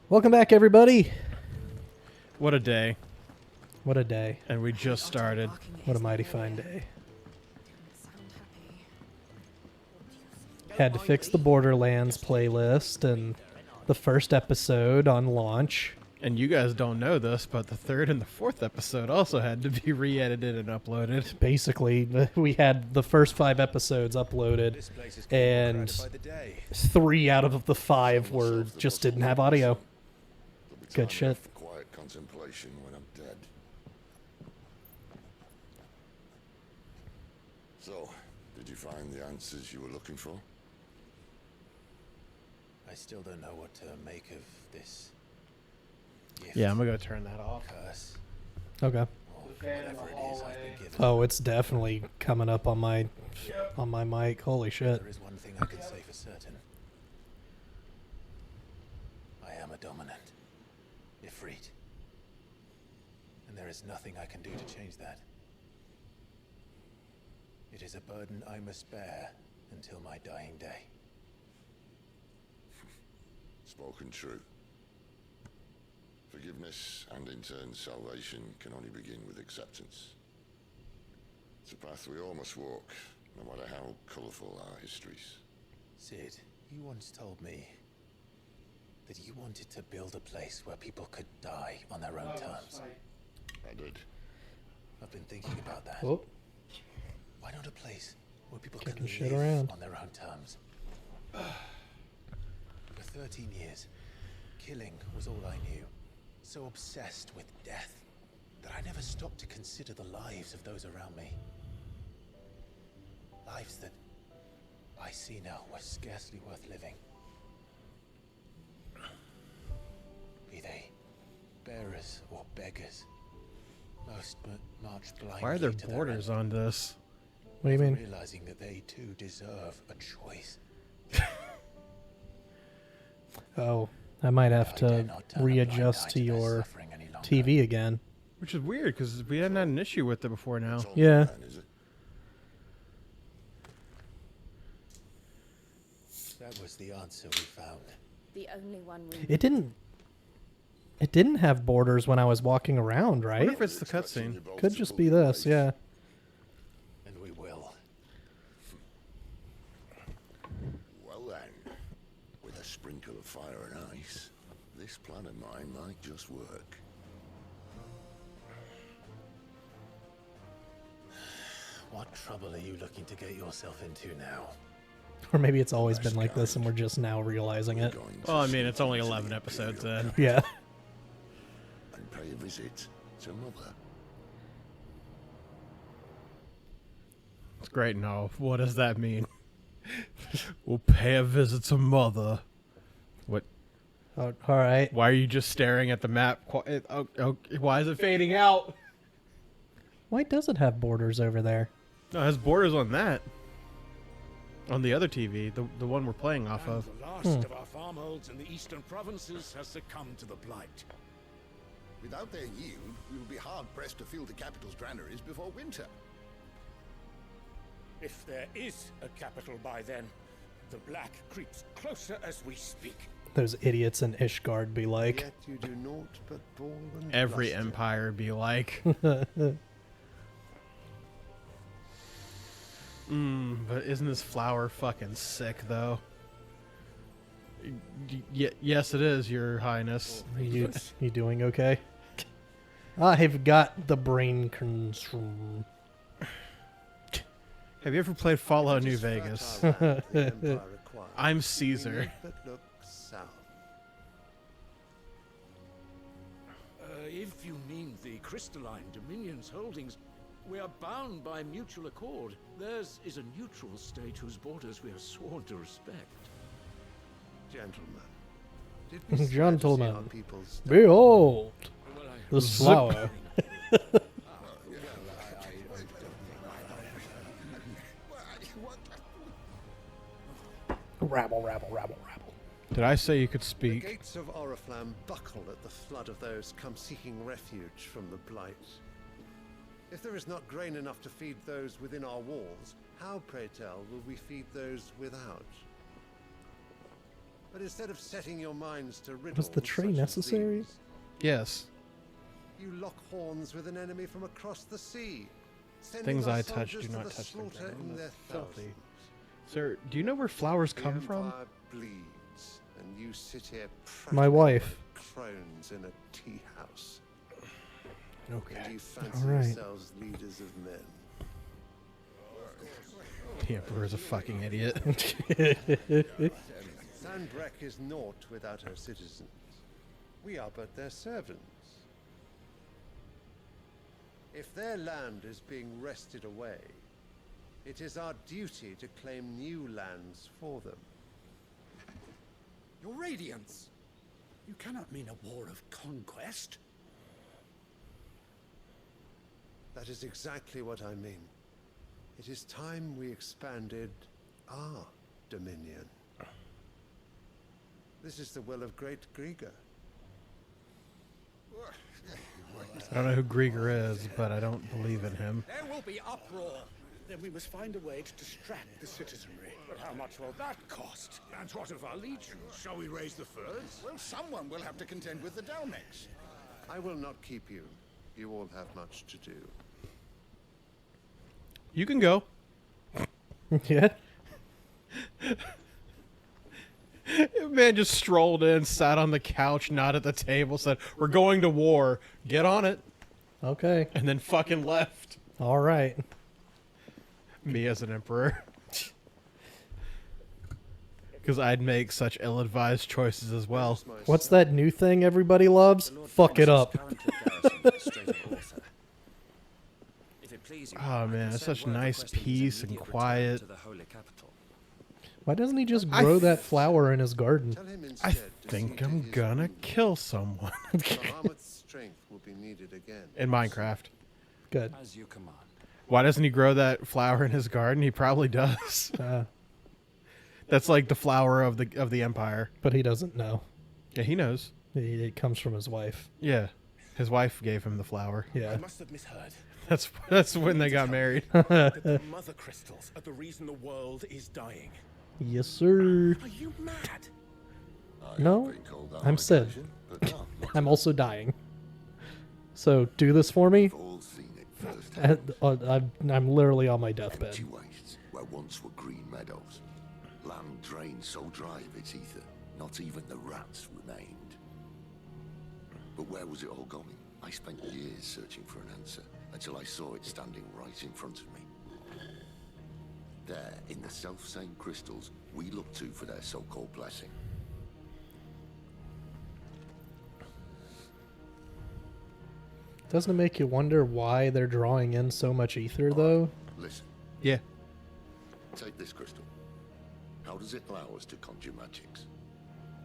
Welcome back, everybody. What a day. What a day. And we just started. What a mighty fine day. Had to fix the Borderlands playlist and the first episode on launch. And you guys don't know this, but the third and the fourth episode also had to be re-edited and uploaded. Basically, we had the first 5 episodes uploaded, and 3 out of the 5 were just didn't have audio. Good shit. Quiet contemplation when I'm dead. So, did you find the answers you were looking for? I still don't know what to make of this gift. Yeah, I'm gonna go turn that off. Curse. Okay. Or whatever it is I've been given. Oh, it's definitely coming up on my mic. Holy shit. There is one thing I can say for certain. I am a dominant. Ifrit. And there is nothing I can do to change that. It is a burden I must bear until my dying day. Spoken true. Forgiveness and in turn salvation can only begin with acceptance. It's a path we all must walk, no matter how colourful our histories. Sid, you once told me that you wanted to build a place where people could die on their own terms. I did. I've been thinking about that. Oh, Why not a place where people Kicking can shit live around. on their own terms? For 13 years, killing was all I knew. So obsessed with death that I never stopped to consider the lives of those around me. Lives that I see now were scarcely worth living. Be they bearers or beggars, most marched blindly. Why are there to their borders end, on this? what do you mean? realizing that they too deserve a choice. Oh, I might have I dare to not turn a blind readjust eye to their your suffering any longer. TV again. Which is weird, because we hadn't had an issue with it before now. It's all Yeah. then, is it? That was the answer we found. The only one we It didn't have borders when I was walking around, I right? wonder if it's the Expecting cutscene. you both Could to just pull be your this, weight. yeah. And we will. Well then, with a sprinkle of fire and ice, this plan of mine might just work. What trouble are you looking to get yourself into now? Or maybe it's always been like this and we're just now realizing it. Going to Well, I mean, slip it's only into the 11 episodes Imperial in. Yeah. and pay a visit to Mother. It's great and all. What does that mean? We'll pay a visit to Mother. What? Oh, all right. Why are you just staring at the map? Why is it fading out? Why does it have borders over there? No, it has borders on that. On the other TV, the one we're playing off of. The last of our farmholds in the eastern provinces has succumbed to the blight. Without their yield, we will be hard-pressed to fill the capital's granaries before winter. If there is a capital by then, the black creeps closer as we speak. Those idiots in Ishgard be like. Yet you do naught but ball and Every bluster. empire be like. But isn't this flower fucking sick, though? Yes, it is, Your Highness. You doing okay? I've got the brain consumed. Have you ever played Fallout New It is Vegas? fertile land the Empire requires. I'm We Caesar. need but look south. If you mean the crystalline Dominion's holdings, we are bound by mutual accord. Theirs is a neutral state whose borders we are sworn to respect. Gentlemen, did we swear to see Gentlemen, our people's behold Well, this flower. Rabble, rabble, rabble, rabble. Did I say you could The speak? gates of Oriflamme buckle at the flood of those come seeking refuge from the blight. If there is not grain enough to feed those within our walls, how, pray tell, will we feed those without? But instead of setting your minds to riddles Was the tray such as necessary? these, Yes. you lock horns with an enemy from across the sea. sending Things our I touch soldiers do to not the touch the slaughter ground. in their Filthy. thousands. Sir, do you know where flowers The come from? Empire bleeds, and you sit here My wife. crones in a tea house. Okay. And you fancy All right. yourselves leaders of men. The Emperor's a fucking idiot. Sandbreck is naught without her citizens. We are but their servants. If their land is being wrested away, it is our duty to claim new lands for them. Your Radiance! You cannot mean a war of conquest. That is exactly what I mean. It is time we expanded our dominion. This is the will of great Grieger. I don't know who Grieger is, but I don't believe in him. There will be uproar. Then we must find a way to distract the citizenry. But how much will that cost? And what of our legions? Shall we raise the furs? Well, someone will have to contend with the Dalmex. I will not keep you. You all have much to do. You can go. Yeah. Man just strolled in, sat on the couch, not at the table, said, "We're going to war. Get on it." Okay. And then fucking left. All right. Me as an emperor. Because I'd make such ill-advised choices as well. What's that new thing everybody loves? Fuck it up. Oh man, it's such nice peace and quiet. Why doesn't he just grow that flower in his garden? Tell him I instead to think see to I'm his gonna wounds. kill someone. Bahamut's strength will be needed again. In Minecraft. Good. As you command. Why doesn't he grow that flower in his garden? He probably does. That's like the flower of the Empire. But he doesn't know. Yeah, he knows. It comes from his wife. Yeah. His wife gave him the flower. Yeah. I must have misheard. That's when they got married. That the mother crystals are the reason the world is dying. Yes, sir. Are you mad? No, I'm Sid. I'm also dying. So do this for me. We've all seen it firsthand. I'm literally on my deathbed. Empty wastes where once were green meadows. Land drained so dry of its ether, not even the rats remained. But where was it all going? I spent years searching for an answer, until I saw it standing right in front of me. There, in the self-same crystals we look to for their so-called blessing. Doesn't it make you wonder why they're drawing in so much ether, though? Listen, Yeah. take this crystal. How does it allow us to conjure magics?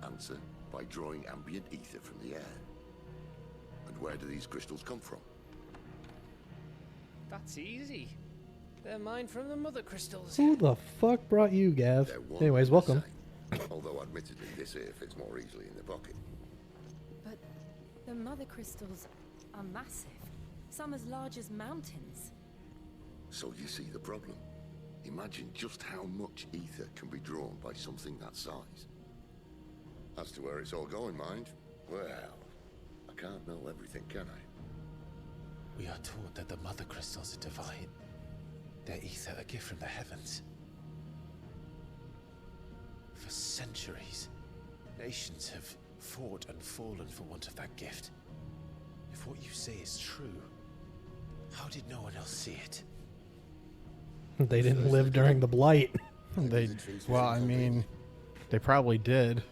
Answer, by drawing ambient ether from the air. And where do these crystals come from? That's easy. They're mine from the mother crystals. Who the fuck brought you, Gav? They're one Anyways, and the welcome. same. Although admittedly this here fits more easily in the pocket. But the mother crystals are massive. Some as large as mountains. So you see the problem. Imagine just how much ether can be drawn by something that size. As to where it's all going, mind, well, I can't know everything, can I? We are taught that the mother crystals are divine. Their ether a gift from the heavens. For centuries, nations have fought and fallen for want of that gift. If what you say is true, how did no one else see it? They didn't live during the blight. Well, I mean, they probably did.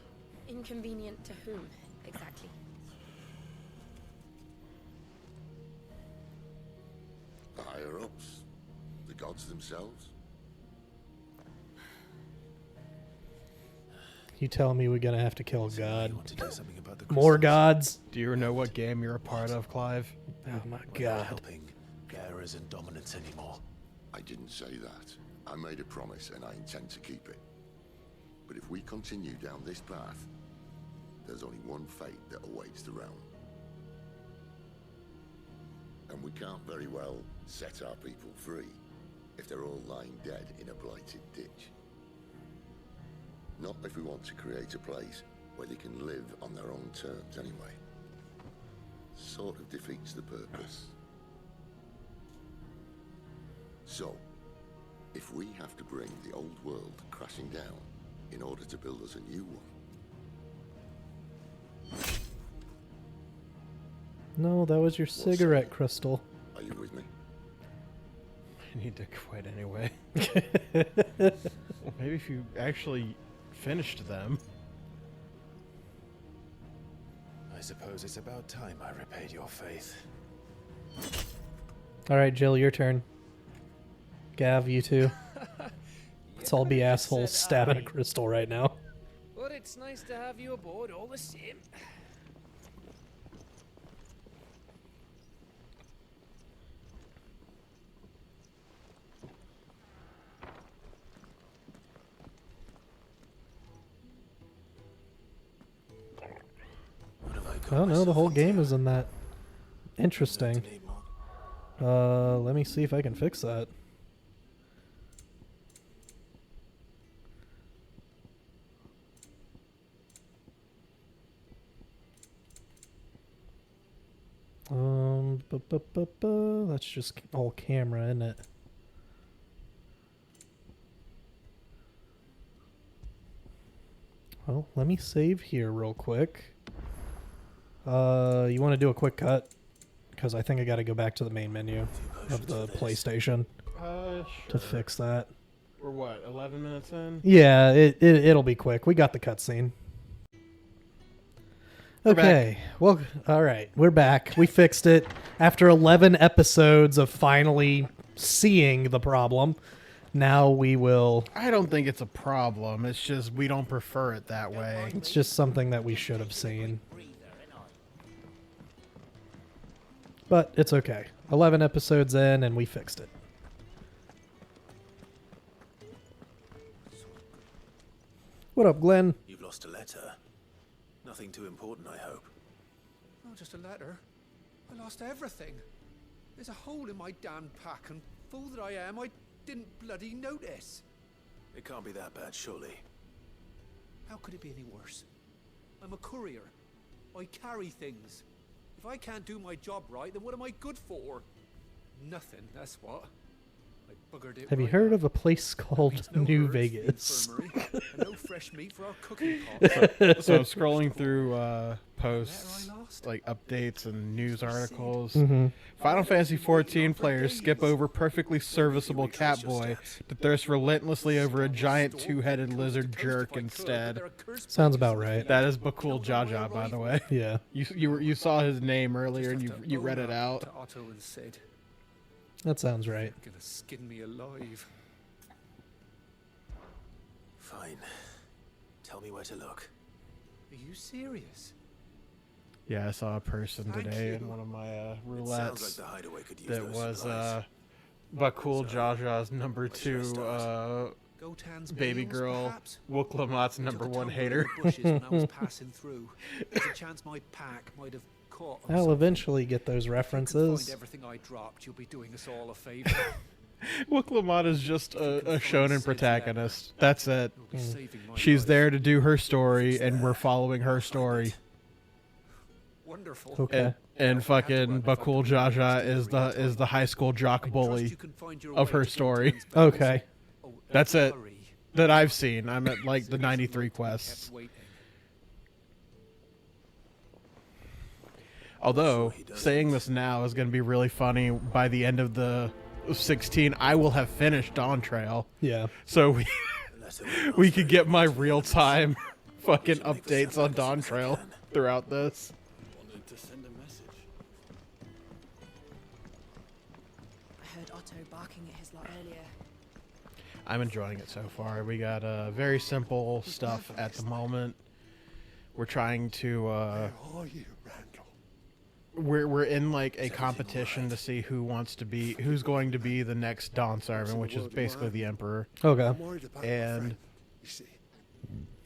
Inconvenient to whom, exactly? The higher-ups, the gods themselves. You telling me we're gonna have to kill a god? You want to do something about the More crystals? gods? Do you know what game you're a part of, Clive? Oh my We're not god. helping bearers and dominance anymore. I didn't say that. I made a promise and I intend to keep it. But if we continue down this path, there's only one fate that awaits the realm. And we can't very well set our people free if they're all lying dead in a blighted ditch. Not if we want to create a place where they can live on their own terms anyway. Sort of defeats the purpose. So, if we have to bring the old world crashing down in order to build us a new one... No, that was your cigarette, Crystal. Are you with me? I need to quit anyway. Well, maybe if you actually finished them. I suppose it's about time I repaid your faith. Alright, Jill, your turn. Gav, you too. Let's all be assholes stabbing a Crystal right now. But it's nice to have you aboard all the same. Oh no, the whole game isn't that interesting. Let me see if I can fix that. That's just all camera, isn't it? Well, let me save here real quick. You want to do a quick cut? Because I think I got to go back to the main menu of the PlayStation to fix that. We're what, 11 minutes in? Yeah, it'll be quick. We got the cutscene. Okay, well, all right, we're back. We fixed it after 11 episodes of finally seeing the problem. Now we will... I don't think it's a problem. It's just we don't prefer it that way. It's just something that we should have seen. But it's okay. 11 episodes in and we fixed it. What up, Glenn? You've lost a letter. Nothing too important, I hope. Not just a letter. I lost everything. There's a hole in my damn pack, and fool that I am, I didn't bloody notice. It can't be that bad, surely. How could it be any worse? I'm a courier. I carry things. If I can't do my job right, then what am I good for? Nothing, that's what. I buggered it. Have you right heard up. of a place called No New herbs for the Vegas? infirmary, and no fresh meat for our cooking pot. So I'm scrolling through posts, Letter I lost? like updates and news articles. Mm-hmm. Final Fantasy XIV players skip over perfectly serviceable Catboy to thirst relentlessly over a giant two-headed lizard jerk instead. Sounds about right. That is Bakul Jaja, by the way. Yeah. You saw his name earlier and you read it out. To Otto and said, That sounds right. gonna skin me alive. Fine. Tell me where to look. Are you serious? Yeah, I saw a person Thank today you. in one of my It sounds like roulettes the hideaway could use that those was supplies. Bakul Jaja's number Where should I 2 Go Tan's baby meals, girl, perhaps? Wooklamat's Took number a 1 tumble in hater. the bushes when I was passing through. There's a chance my pack might have caught on I'll something. eventually get those If you can references. find everything I dropped, you'll be doing us all a favor. Wooklamat is just a shonen protagonist. That's it. You'll be saving my She's life. there to do her story, and we're following her story. Wonderful. Okay. And fucking Bakul Jaja is the high school I jock trust bully you can find your of way her to story. Tan's palace. Okay. Oh, and That's it. hurry. that I've seen. I'm at like the Seriously, 93 kept quests. waiting. Although, saying this now is going to be really funny. By the end of the 16, I will have finished Dawn Trail. Yeah. So we could get my real-time fucking updates on Dawn Trail throughout this. Wanted to send a message. I heard Otto barking at his lot earlier. I'm enjoying it so far. We got very simple stuff at the moment. We're trying to... Where are you, Randall? We're in like a competition to see who's going to be the next Dawn Servant, which is basically the Emperor. Okay. I'm worried about my And friend. You see,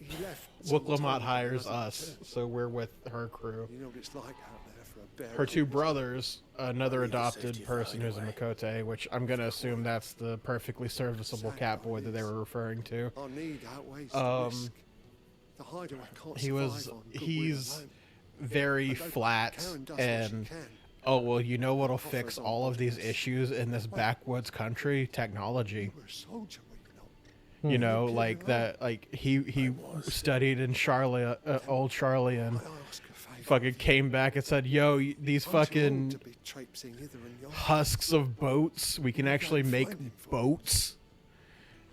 he left. some time Wooklamat ago, hires wasn't us, it? so we're with her crew. You know what it's like out there for a her two brothers, another adopted person who's a Makote, which I'm gonna assume that's the perfectly serviceable Catboy that they were referring to. Our need outweighs the risk. The hideaway can't survive on goodwill He's alone. very flat Karen does what she and can. oh well, you know what'll fix all of these issues in this backwoods country? Technology. We're a soldier, were you not? You know, like that. Like he studied in Charlie, old Charlie, and I ask a favour. fucking came back and said, "Yo, these I'm too old fucking to be traipsing hither and yon. husks of boats. We can actually make boats,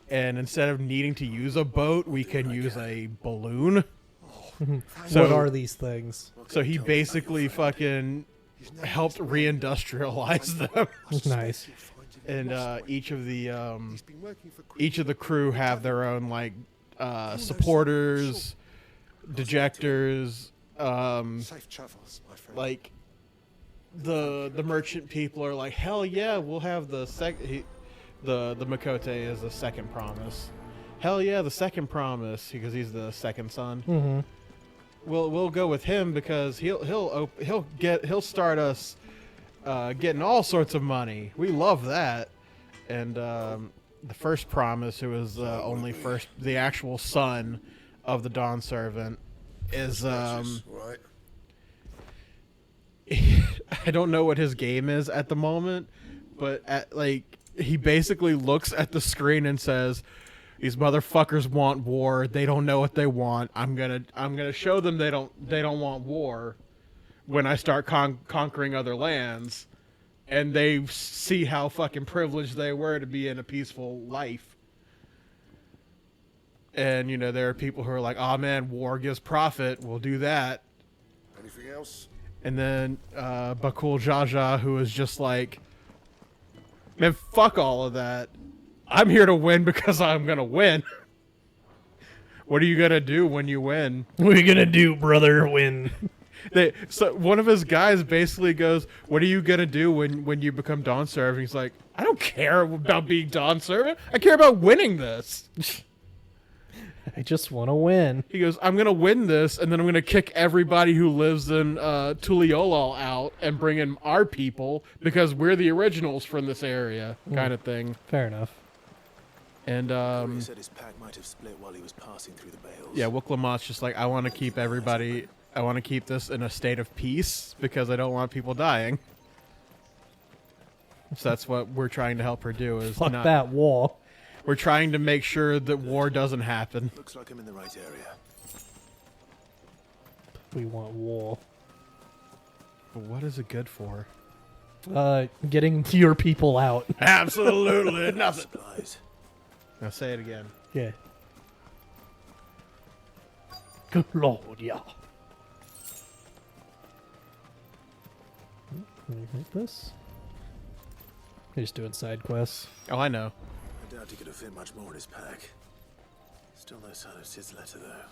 and instead of needing to use a boat, we can use a balloon." So- What are these things? So he basically fucking helped reindustrialize them. Nice. And each of the He's been working for each of the crew have their own like supporters, dejectors, safe travels, my friend. like the merchant people are like, hell yeah, we'll have the the Makote is the second promise. Hell yeah, the second promise, because he's the second son. Mm-hmm. We'll go with him because he'll start us getting all sorts of money. We love that. And the first promise, who is the actual son of the Dawn Servant, is Right. I don't know what his game is at the moment, but he basically looks at the screen and says, "These motherfuckers want war. They don't know what they want. I'm gonna show them they don't want war when I start conquering other lands, and they see how fucking privileged they were to be in a peaceful life." And you know, there are people who are like, "Oh man, war gives profit. We'll do that." Anything else? And then Bakul Jaja, who is just like, "Man, fuck all of that. I'm here to win because I'm gonna win." What are you gonna do when you win? What are you gonna do, brother, when... So one of his guys basically goes, "What are you gonna do when you become Dawn Servant?" He's like, "I don't care about being Dawn Servant. I care about winning this." I just want to win. He goes, "I'm gonna win this, and then I'm gonna kick everybody who lives in Tuliolol out and bring in our people because we're the originals from this area," kind of thing. Fair enough. And He said his pack might have split while he was passing through the bales. yeah, Wook Lamont's just like, I want to keep everybody. I want to keep this in a state of peace because I don't want people dying. So that's what we're trying to help her do. Is Fuck not, that wall. We're trying to make sure that war doesn't happen. Looks like I'm in the right area. We want war. But what is it good for? Getting your people out. Absolutely nothing. Supplies. Now say it again. Yeah. Good lord, yeah. Can you make this? You're just doing side quests. Oh, I know. I doubt he could have fit much more in his pack. Still no sign of Sid's letter, though.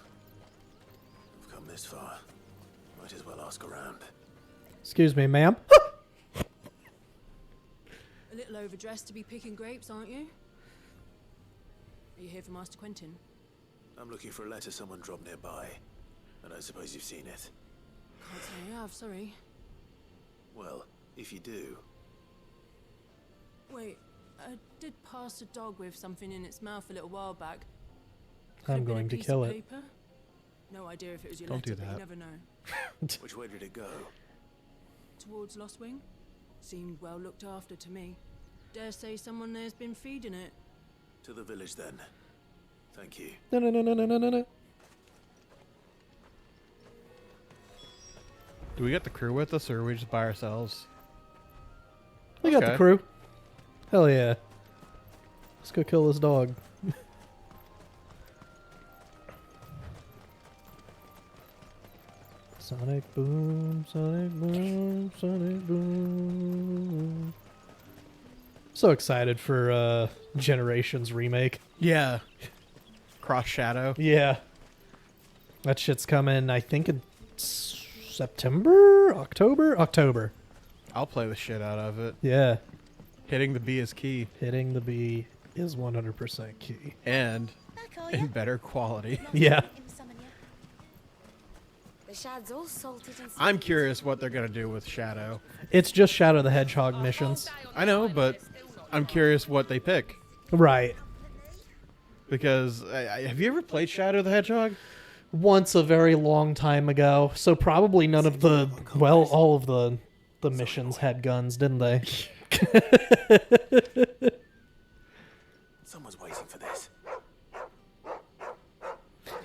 We've come this far. Might as well ask around. Excuse me, ma'am. A little overdressed to be picking grapes, aren't you? Are you here for Master Quentin? I'm looking for a letter someone dropped nearby. I don't suppose you've seen it. Can't say I have, sorry. Well, if you do, Wait, I did pass a dog with something in its mouth a little while back. I'm going to kill it. Paper? No idea if it was your Don't letter, do but you that. never know. which way did it go? Towards Lost Wing? Seemed well looked after to me. Dare say someone there's been feeding it. To the village, then. Thank you. No, no, no, no, no, no, no, no. Do we get the crew with us, or are we just by ourselves? We got the Okay. crew. Hell yeah. Let's go kill this dog. Sonic boom, sonic boom, sonic boom. So excited for Generations remake. Yeah. Cross Shadow. Yeah. That shit's coming, I think, in September? October. I'll play the shit out of it. Yeah. Hitting the B is key. Hitting the B is 100% key. And in better quality. Yeah. The shad's all salted and I'm curious what they're gonna do with Shadow. It's just Shadow the Hedgehog missions. I know, but I'm curious what they pick. Right. Because have you ever played Shadow the Hedgehog? Once a very long time ago. So probably none of the, well, all of the missions had guns, didn't they? Someone's waiting for this.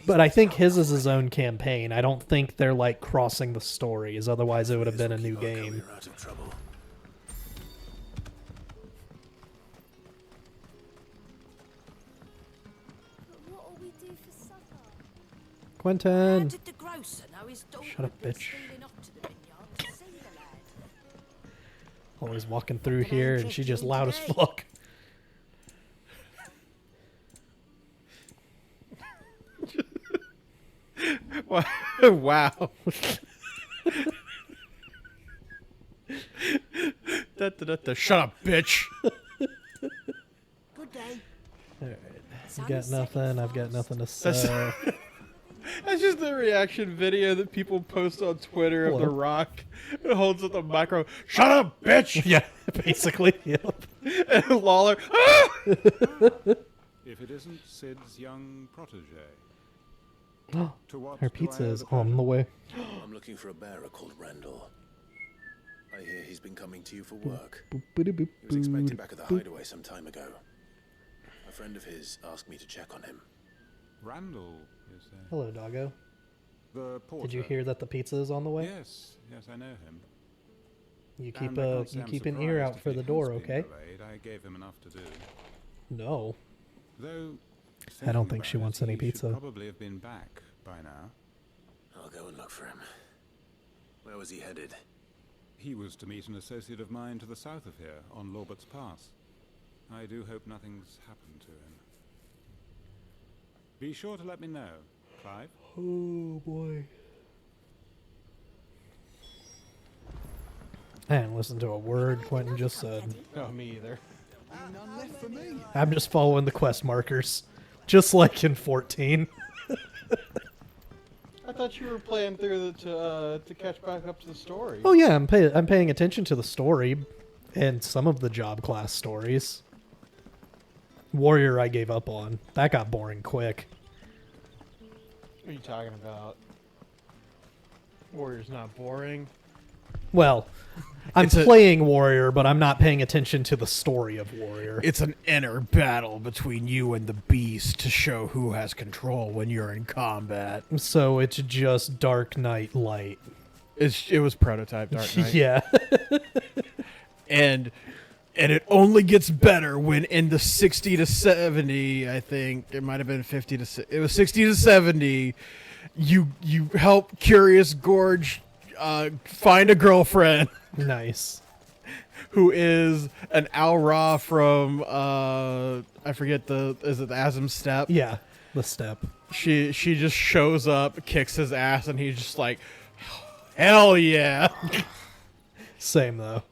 But I think his is his own campaign. I don't think they're like crossing the stories. Otherwise, it would have been a new game. We're out of trouble. What'll we do for supper? Quentin! Did the grocer know his daughter Shut up, had been bitch. stealing off to the vineyard to see the lad? Always walking through here, and she just loud as fuck. Wow. Shut up, bitch. Good day. Alright. You got nothing, I've got nothing to say. That's just the reaction video that people post on Twitter of The Rock. It holds up the micro. Shut up, bitch! Yeah, basically, yep. And Lawler. Ah! If it isn't Sid's young protege. To what Her do I pizza owe is the pleasure? on the way. I'm looking for a bearer called Randall. I hear he's been coming to you for work. Boop, boop, boop, He was expected boop, back at the boop. hideaway some time ago. A friend of his asked me to check on him. Randall, you say? Hello, doggo. The porter. Did you hear that the pizza is on the way? Yes, yes, I know him. You keep And I can't say you I'm keep an ear surprised out if for he the has door, been okay? delayed. I gave him enough to do. No. Though, I don't thinking think she about wants it, any he should pizza. Probably have been back by now. I'll go and look for him. Where was he headed? He was to meet an associate of mine to the south of here, on Lorbert's Pass. I do hope nothing's happened to him. Be sure to let me know, Clive. Oh boy. I didn't listen to a word Quentin just said. No, me either. None left for me. I'm just following the quest markers. Just like in 14. I thought you were playing through to catch back up to the story. Oh yeah, I'm paying attention to the story and some of the job class stories. Warrior I gave up on. That got boring quick. What are you talking about? Warrior's not boring. Well, I'm It's a- playing Warrior, but I'm not paying attention to the story of Warrior. It's an inner battle between you and the beast to show who has control when you're in combat. So it's just Dark Knight Light. It was prototype Dark Knight. Yeah. and it only gets better when in the 60 to 70, I think it might have been 50 to it was 60 to 70, you help Curious Gorge find a girlfriend. Nice. Who is an Al Ra from I forget is it the Asm Step? Yeah, the step. She just shows up, kicks his ass, and he's just like, hell yeah. Same though.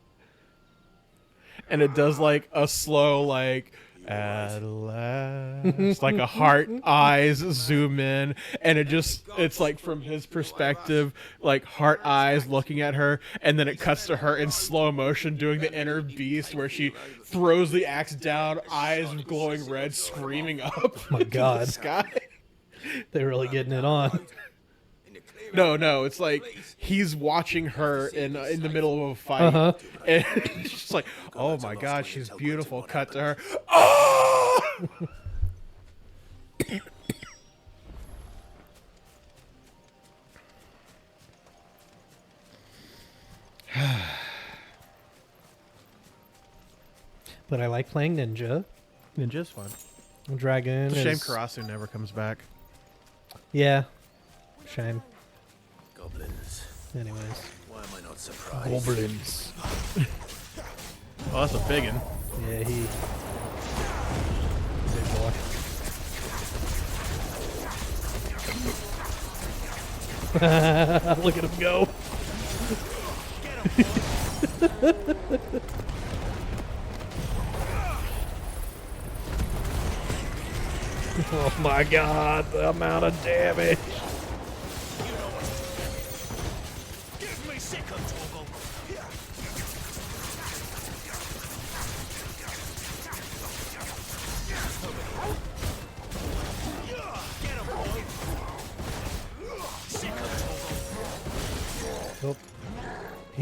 And it does like a slow like at last, like a heart eyes zoom in, and it's like from his perspective, like heart eyes looking at her, and then it cuts to her in slow motion doing the inner beast where she throws the axe down, eyes glowing red, screaming up My God. to the sky. They're really getting it on. No, it's like he's watching her in the middle of a fight, and it's just like, oh my God, she's beautiful. Cut to her. Oh! But I like playing Ninja. Ninja's fun. Dragoon It's a shame is... Karasu never comes back. Yeah. Shame. Goblins. Anyways. Why am I not surprised? Goblins. Well, that's a big one. Yeah, he... Big boy. Look at him go. Oh my God, the amount of damage.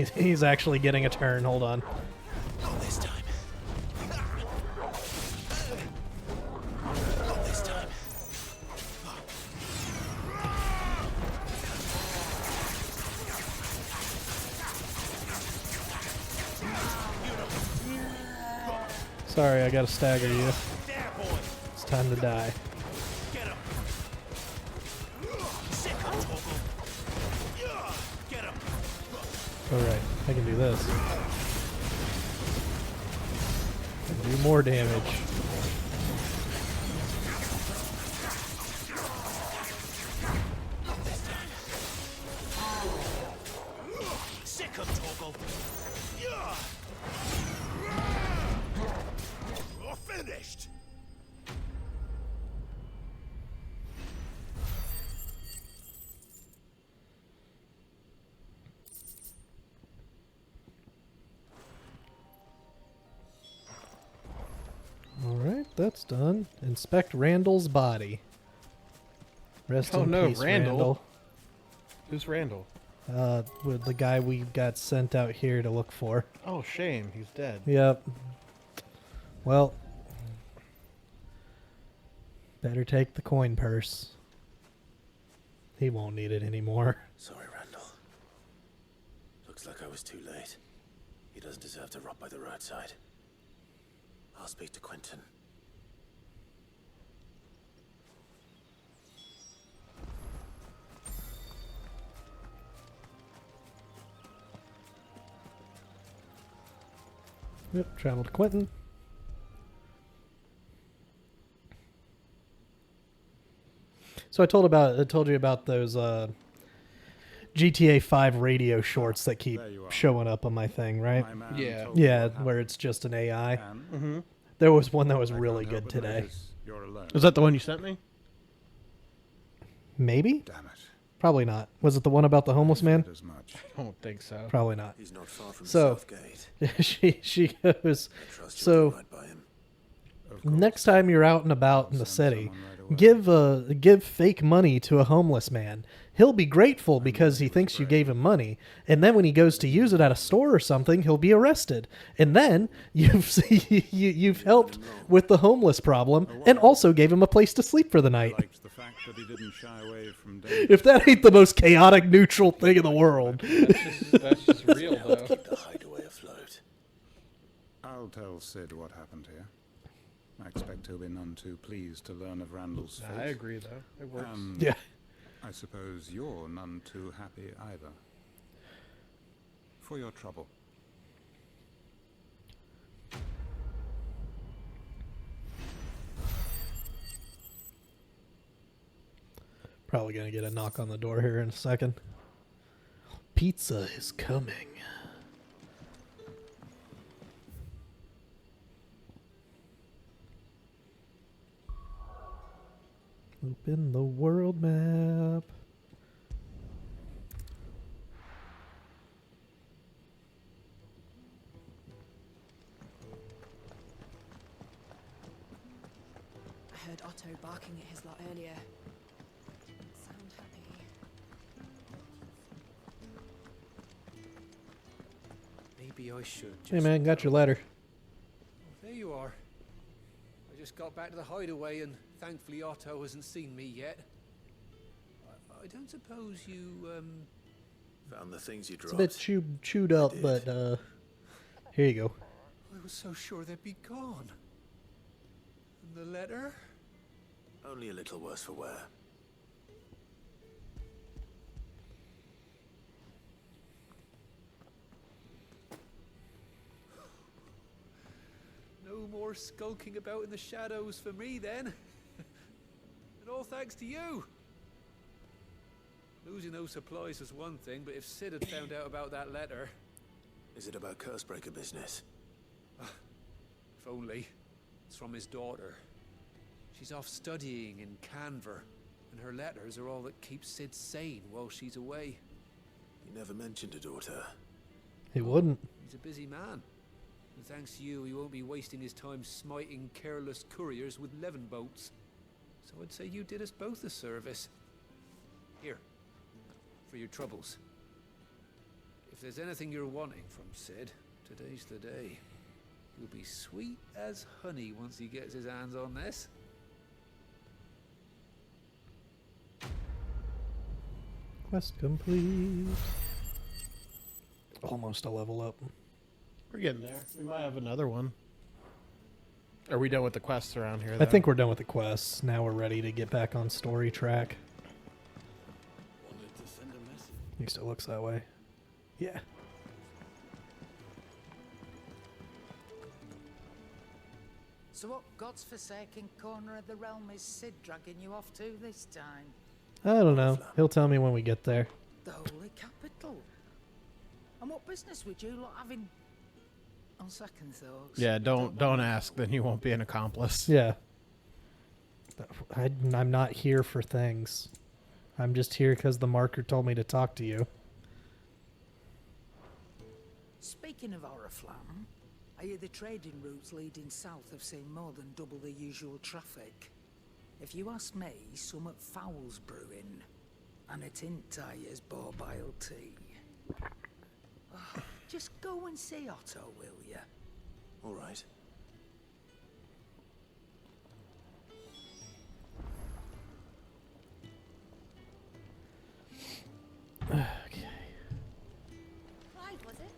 He's actually getting a turn. Hold on. Not this time. Not this time. Sorry, I gotta stagger you. It's time to die. Get him. Sick of Toggle. Get him. Alright, I can do this. I can do more damage. Sick of Toggle. You're finished. Alright, that's done. Inspect Randall's body. Rest Oh in no, peace, Randall. Who's Randall? With the guy we got sent out here to look for. Oh, shame. He's dead. Yep. Well, better take the coin purse. He won't need it anymore. Sorry, Randall. Looks like I was too late. He doesn't deserve to rot by the roadside. I'll speak to Quentin. Yep, travel to Quentin. So I told you about those GTA 5 radio shorts that keep showing up on my thing, right? Yeah. Yeah, where it's just an AI. Mm-hmm. There was one that was really good today. Was that the one you sent me? Maybe? Damn it. Probably not. Was it the one about the homeless man? As much. I don't think so. Probably not. He's not far from So Southgate. she goes. So next time you're out and about in the city, give fake money to a homeless man. He'll be grateful because he thinks you gave him money, and then when he goes to use it at a store or something, he'll be arrested. And then you've helped with the homeless problem and also gave him a place to sleep for the night. If that ain't the most chaotic neutral thing in the world. That's just real, though. Keep the hideaway afloat. I'll tell Sid what happened here. I expect he'll be none too pleased to learn of Randall's fate. I agree, though. It works. Yeah. I suppose you're none too happy either. For your trouble. Probably gonna get a knock on the door here in a second. Pizza is coming. Open the world map. I heard Otto barking at his lot earlier. Didn't sound happy. Maybe I should just... Hey man, got your letter. There you are. I just got back to the hideaway and thankfully Otto hasn't seen me yet. I don't suppose you, Found the things you It's a dropped. bit chewed up, but here you go. I was so sure they'd be gone. And the letter? Only a little worse for wear. No more skulking about in the shadows for me then. And all thanks to you. Losing those supplies was one thing, but if Sid had found out about that letter... Is it about Cursebreaker business? If only. It's from his daughter. She's off studying in Canver, and her letters are all that keeps Sid sane while she's away. He never mentioned a daughter. He wouldn't. He's a busy man. And thanks to you, he won't be wasting his time smiting careless couriers with levin boats. So I'd say you did us both a service. Here. For your troubles. If If there's anything you're wanting from Sid, today's the day. He'll be sweet as honey once he gets his hands on this. Quest complete. Almost a level up. We're getting there. We might have another one. Are we done with the quests around here? I though? think we're done with the quests. Now we're ready to get back on story track. Wanted to send a message. At least it looks that way. Yeah. So what God's forsaken corner of the realm is Sid dragging you off to this time? I don't know. He'll tell me when we get there. The Holy Capital. And what business would you lot having on second thoughts? Yeah, don't ask, then you won't be an accomplice. Yeah. I'm not here for things. I'm just here because the marker told me to talk to you. Speaking of Oriflamme, I hear the trading routes leading south have seen more than double the usual traffic. If you ask me, somewhat foul's brewing, and it ain't Tyre's borbile tea. Oh, just go and see Otto, will ya? All right. Okay. Clive, was it?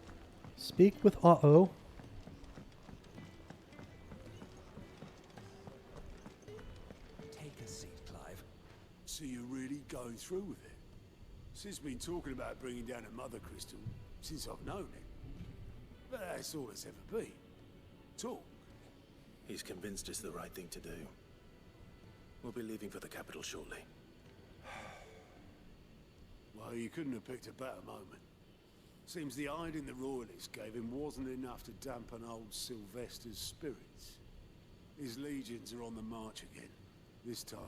Speak with Otto. Take a seat, Clive. So you're really going through with it? Sid's been talking about bringing down a mother crystal since I've known him. But that's all it's ever been. Talk. He's convinced it's the right thing to do. We'll be leaving for the capital shortly. Well, you couldn't have picked a better moment. Seems the hiding the royalists gave him wasn't enough to dampen old Sylvester's spirits. His legions are on the march again. This time,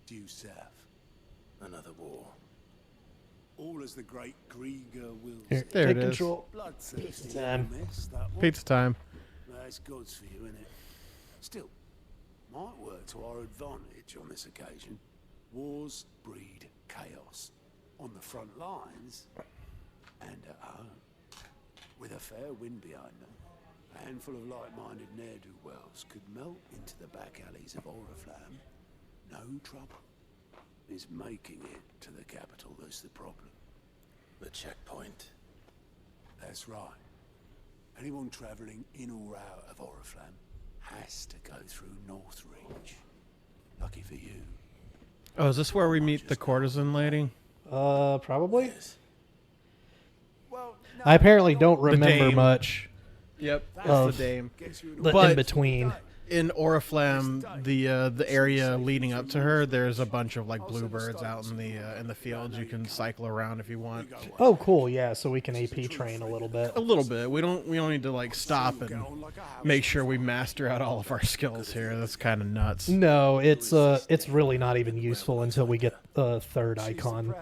due south. Another war. All as the great Grieger wills Here, it. there Take it is. control. Bloodthirsty Time. mess, that one. Pizza time. That's God's for you, innit? Still, might work to our advantage on this occasion. Wars breed chaos. On the front lines, and at home. With a fair wind behind them, a handful of like-minded ne'er-do-wells could melt into the back alleys of Oriflamme. No trouble. It's making it to the capital that's the problem. The checkpoint. That's right. Anyone travelling in or out of Oriflamme has to go through Northreach. Lucky for you. Oh, is this where we meet the courtesan lady? Probably. Well, no, I apparently don't remember dame. much. Yep, that's Of the dame. The But- in between. In Oriflamme, the area leading up to her, there's a bunch of like bluebirds out in the fields. You can cycle around if you want. Oh, cool. Yeah, so we can AP train a little bit. A little bit. We don't need to like stop and make sure we master out all of our skills here. That's kind of nuts. No, it's really not even useful until we get the third icon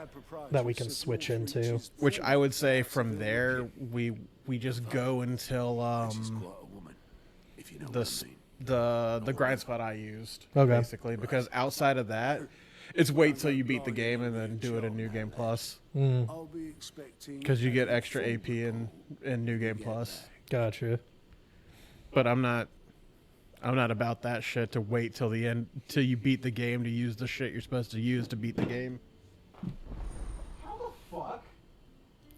that we can switch into. Which I would say from there we just go until the grind spot I used, Okay. basically, because outside of that, it's wait till you beat the game and then do it in New Game Plus, I'll be expecting because you get extra AP in New Game Plus. Gotcha. But I'm not about that shit to wait till the end till you beat the game to use the shit you're supposed to use to beat the game. How the fuck?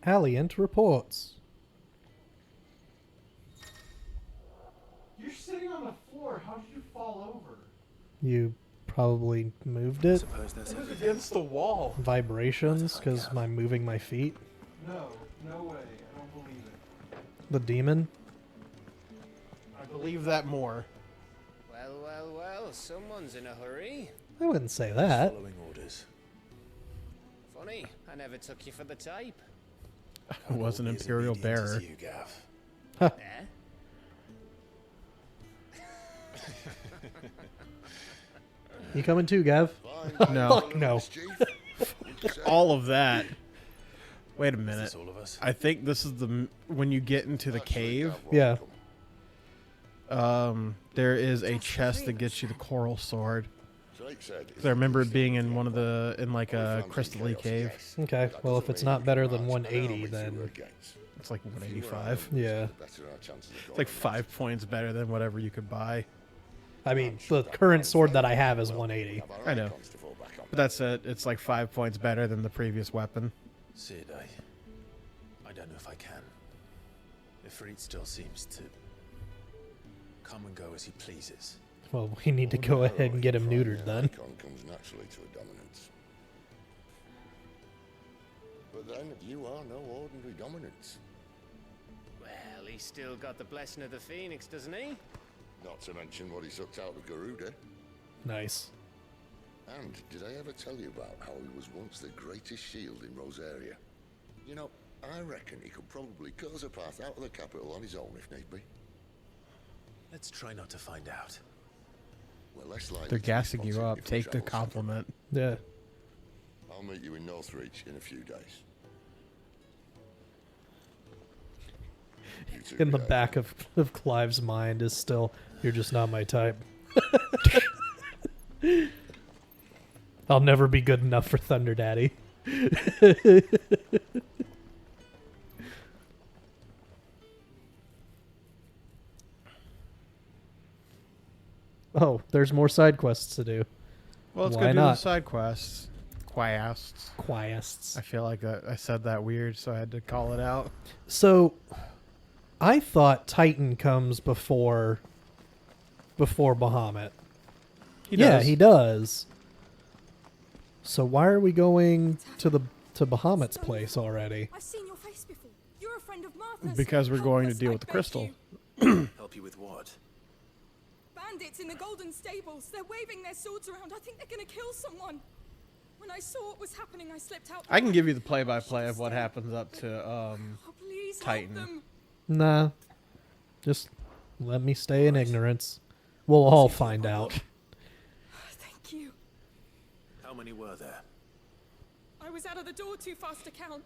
Alliant reports. You're sitting on the floor. How did you fall over? You probably moved it. Suppose that's It was against the wall. Vibrations, because I'm moving my feet. No way. I don't believe it. The demon. I believe that more. Well, someone's in a hurry. I wouldn't say that. following orders. Funny, I never took you for the type. I was an Imperial bearer. You, Gav. Huh. Eh? You coming too, Gav? No. Fuck no. All of that. Wait a Is minute. this all of us? I think this is when you get into the cave. Yeah. There is a chest that gets you the coral sword. Jake said 'Cause I remember it being in one of in like a crystal cave. Okay. Well, if it's not better than 180, then It's like 185. Yeah. Better our chances of It's like 5 points better than whatever you could buy. I mean, the current sword that I have is 180. I know. But that's it. It's like 5 points better than the previous weapon. Sid, I don't know if I can. Ifrit still seems to come and go as he pleases. Well, we need to go ahead and get him neutered then. Icon comes naturally to a dominance. But then you are no ordinary dominance. Well, he's still got the blessing of the Phoenix, doesn't he? Not to mention what he sucked out of Garuda. Nice. And did I ever tell you about how he was once the greatest shield in Rosaria? You know, I reckon he could probably cut us a path out of the capital on his own if need be. Let's try not to find out. Well, less likely They're to be gassing you spotted up. if we Take the travel separately. compliment. Yeah. I'll meet you in Northreach in a few days. You two In the be out. back of Clive's mind is still, you're just not my type. I'll never be good enough for Thunder Daddy. Oh, there's more side quests to do. Well, let's Why go do not? the side quests. Quests. I feel like I said that weird, so I had to call it out. So, I thought Titan comes before Bahamut. Yeah, he does. So why are we going to Bahamut's place already? I've seen your face before. You're a friend of Martha's. Because we're Help going to us, deal I with the beg crystal. you. Help you with what? Bandits in the golden stables. They're waving their swords around. I think they're gonna kill someone. When I saw what was happening, I slipped out. I can give you the play-by-play of what happens up to Oh, please Titan. help them. Nah. Just let me stay in ignorance. We'll all find out. Thank you. How many were there? I was out of the door too fast to count.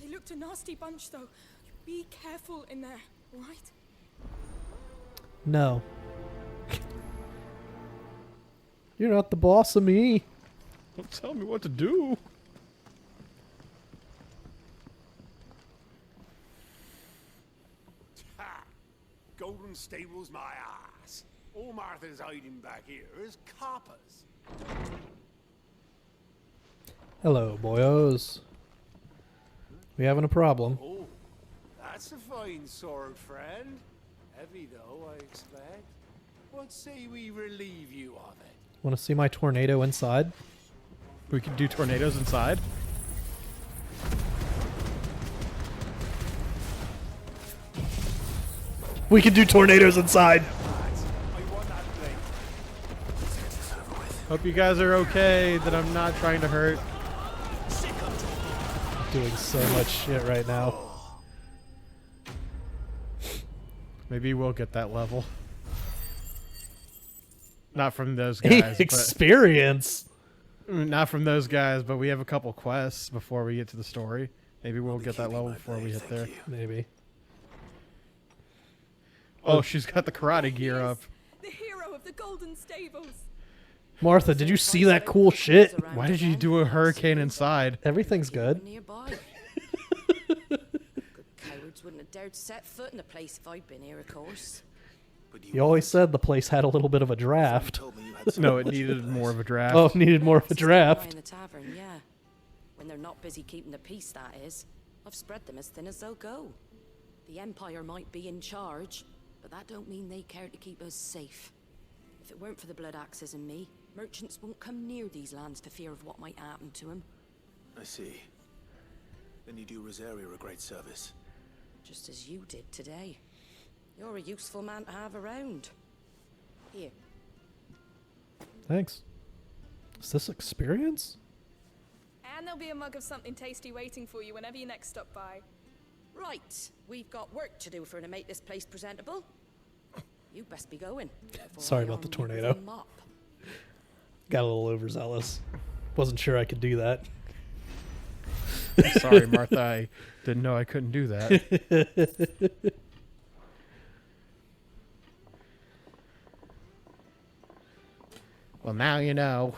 They looked a nasty bunch, though. Be careful in there, all right? No. You're not the boss of me. Don't tell me what to do. Ha! Golden Stables, my ass. All Martha's hiding back here is coppers. Hello, boyos. We having a problem. Oh, that's a fine sword, friend. Heavy, though, I expect. What say we relieve you of it? Want to see my tornado inside? We can do tornadoes inside. We can do tornadoes inside. Hope you guys are okay, that I'm not trying to hurt. Doing so much shit right now. Maybe we'll get that level. Not from those guys. Experience. Not from those guys, but we have a couple quests before we get to the story. Maybe we'll get that level before we hit there. Maybe. Oh, she's got the karate gear up. The hero of the golden stables. Martha, did you see that cool shit? Why did you do a hurricane inside? Everything's good. Nearby. Good cowards wouldn't have dared set foot in the place if I'd been here, of course. You always said the place had a little bit of a draft. No, it needed more of a draft. Oh, it needed more of a In draft. the tavern, yeah. When they're not busy keeping the peace, that is. I've spread them as thin as they'll go. The Empire might be in charge, but that don't mean they care to keep us safe. If it weren't for the blood axes and me, merchants won't come near these lands for fear of what might happen to them. I see. Then you do Rosaria a great service. Just as you did today. You're a useful man to have around. Here. Thanks. Is this experience? And there'll be a mug of something tasty waiting for you whenever you next stop by. Right. We've got work to do for to make this place presentable. You best be going. Sorry about the tornado. Got a little overzealous. Wasn't sure I could do that. Sorry, Martha. I didn't know I couldn't do that. Well, now you know.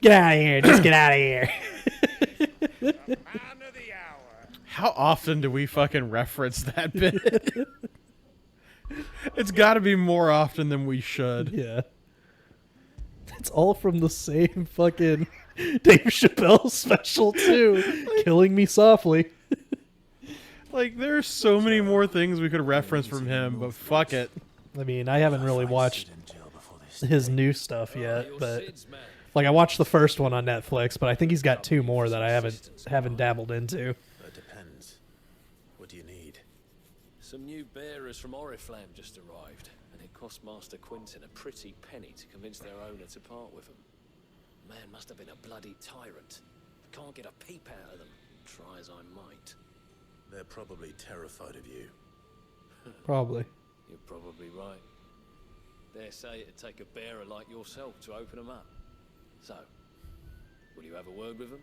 Get out of here. Just get out of here. Man of the How often do we fucking reference that bit? It's got to be more often than we should. Yeah. It's all from the same fucking Dave Chappelle special, too. Killing Me Softly. Like, there's so many more things we could reference from him, but fuck it. I mean, I haven't really watched his new stuff yet, but like I watched the first one on Netflix, but I think he's got 2 more that I haven't dabbled into. It depends. What do you need? Some new bearers from Oriflamme just arrived, and it cost Master Quinton a pretty penny to convince their owner to part with them. Man must have been a bloody tyrant. Can't get a peep out of them, try as I might. They're probably terrified of you. Probably. You're probably right. Dare say it'd take a bearer like yourself to open them up. So, will you have a word with them?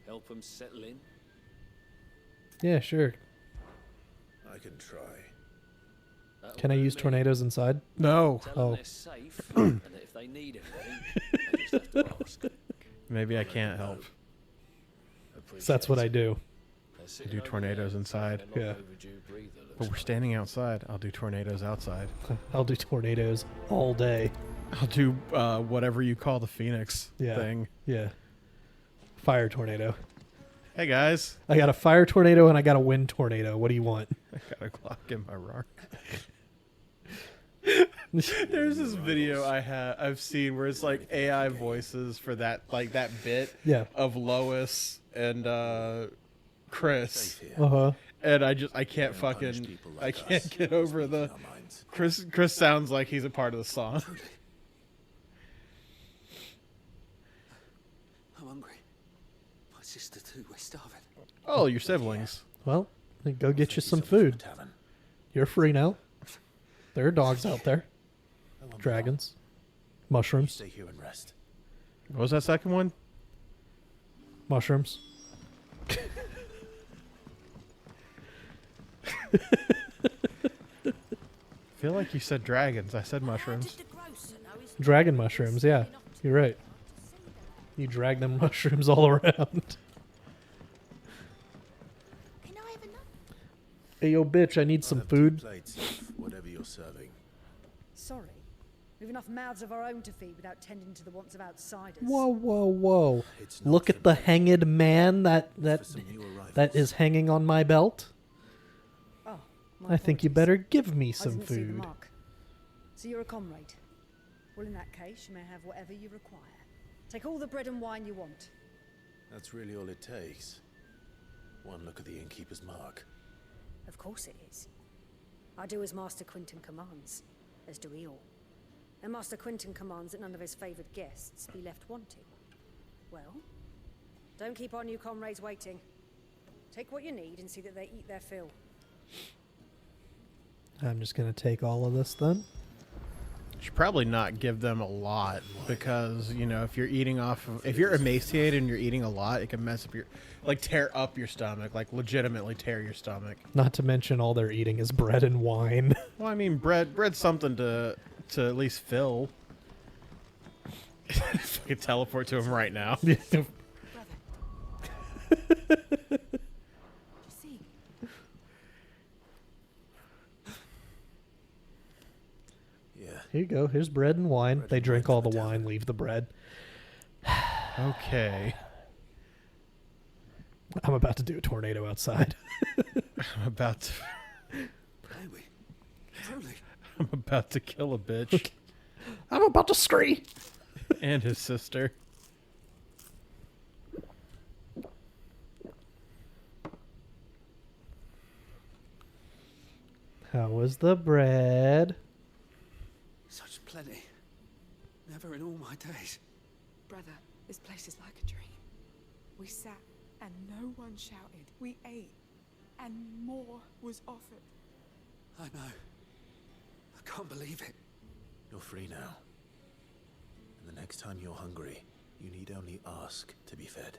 Help them settle in? Yeah, sure. I can try. Can I use tornadoes inside? No. Tell them they're safe, and that if they need anything, they just have to ask. Maybe I can't help. So that's what I do. I do tornadoes inside. Yeah. But we're standing outside. I'll do tornadoes outside. I'll do tornadoes all day. I'll do whatever you call the Phoenix thing. Yeah. Fire tornado. Hey, guys. I got a fire tornado and I got a wind tornado. What do you want? I got a clock in my rock. There's this video I've seen where it's like AI voices for that bit of Lois and Chris. Uh-huh. And I can't get over the Chris sounds like he's a part of the song. I'm hungry. My sister too, we're starving. Oh, your siblings. Well, then go get you some food. You're free now. There are dogs out there. Dragons. Mushrooms. Stay here and rest. What was that second one? Mushrooms. I feel like you said dragons. I said mushrooms. Dragon mushrooms, yeah. You're right. You drag them mushrooms all around. Hey, yo, bitch, I need some food. Plates, whatever you're serving. Sorry. We've enough mouths of our own to feed without tending to the wants of outsiders. Whoa, whoa, whoa. Look at the hanged man that is hanging on my belt. Oh, I think you better give me I some didn't see the food. mark. So you're a comrade. Well, in that case, you may have whatever you require. Take all the bread and wine you want. That's really all it takes. One look at the innkeeper's mark. Of course it is. I do as Master Quinton commands, as do we all. And Master Quinton commands that none of his favoured guests be left wanting. Well, don't keep our new comrades waiting. Take what you need and see that they eat their fill. I'm just going to take all of this then. Should probably not give them a lot because, you know, if you're eating if you're emaciated and you're eating a lot, it can mess up tear up your stomach, like legitimately tear your stomach. Not to mention all they're eating is bread and wine. Well, I mean, bread's something to at least fill. I can teleport to him right now. Here you go. Here's bread and wine. They drink all the wine, leave the bread. Okay. I'm about to do a tornado outside. I'm about to... Truly. I'm about to kill a bitch. I'm about to scream. And his sister. How was the bread? Such plenty. Never in all my days. Brother, this place is like a dream. We sat and no one shouted. We ate and more was offered. I know. I can't believe it. You're free now. And the next time you're hungry, you need only ask to be fed.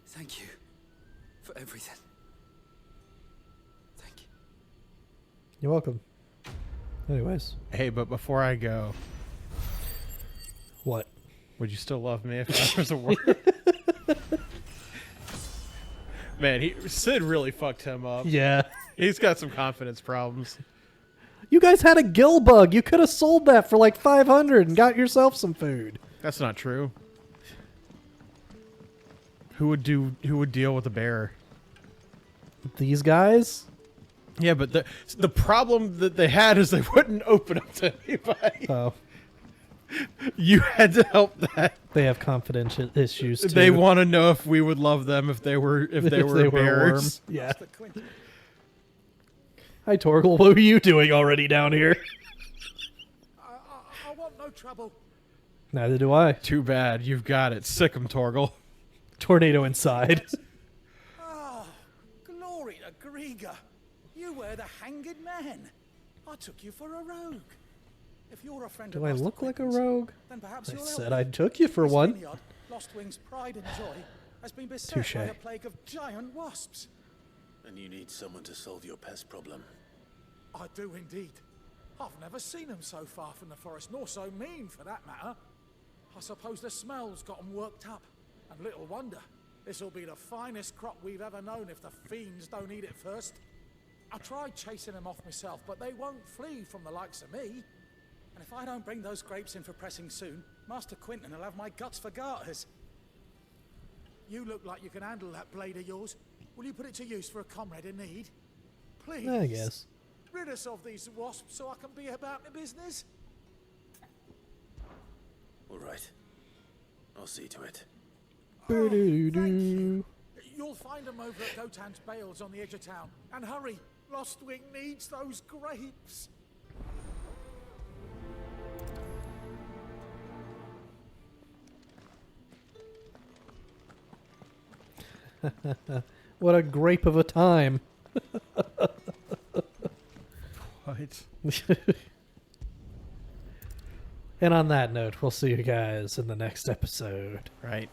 Thank you for everything. Thank you. You're welcome. Anyways. Hey, but before I go... What? Would you still love me if there was a word? Man, Sid really fucked him up. Yeah. He's got some confidence problems. You guys had a gill bug. You could have sold that for like 500 and got yourself some food. That's not true. Who would deal with a bear? These guys? Yeah, but the problem that they had is they wouldn't open up to anybody. Oh. You had to help that. They have confidential issues too. They want to know if we would love them if they were bears. Yeah. Hi, Torgal. What are you doing already down here? I want no trouble. Neither do I. Too bad. You've got it. Sick 'em, Torgal. Tornado inside. Oh, glory to Grieger. You were the hanged man. I took you for a rogue. If you're a friend Do of I Master look like a Quentin's, rogue? then perhaps I you'll said help I me. took you for This one. vineyard, Lostwing's pride and joy, has been beset Touche. by a plague of giant wasps. And you need someone to solve your pest problem. I do indeed. I've never seen them so far from the forest, nor so mean for that matter. I suppose the smell's got them worked up. And little wonder. This'll be the finest crop we've ever known if the fiends don't eat it first. I tried chasing them off myself, but they won't flee from the likes of me. And if I don't bring those grapes in for pressing soon, Master Quentin will have my guts for garters. You look like you can handle that blade of yours. Will you put it to use for a comrade in need? Please. I guess. Rid us of these wasps so I can be about my business. All right. I'll see to it. Boo-doo-doo. You'll find them over at Gotan's Bales on the edge of town. And hurry, Lostwing needs those grapes. What a grape of a time. What? And on that note, we'll see you guys in the next episode. Right.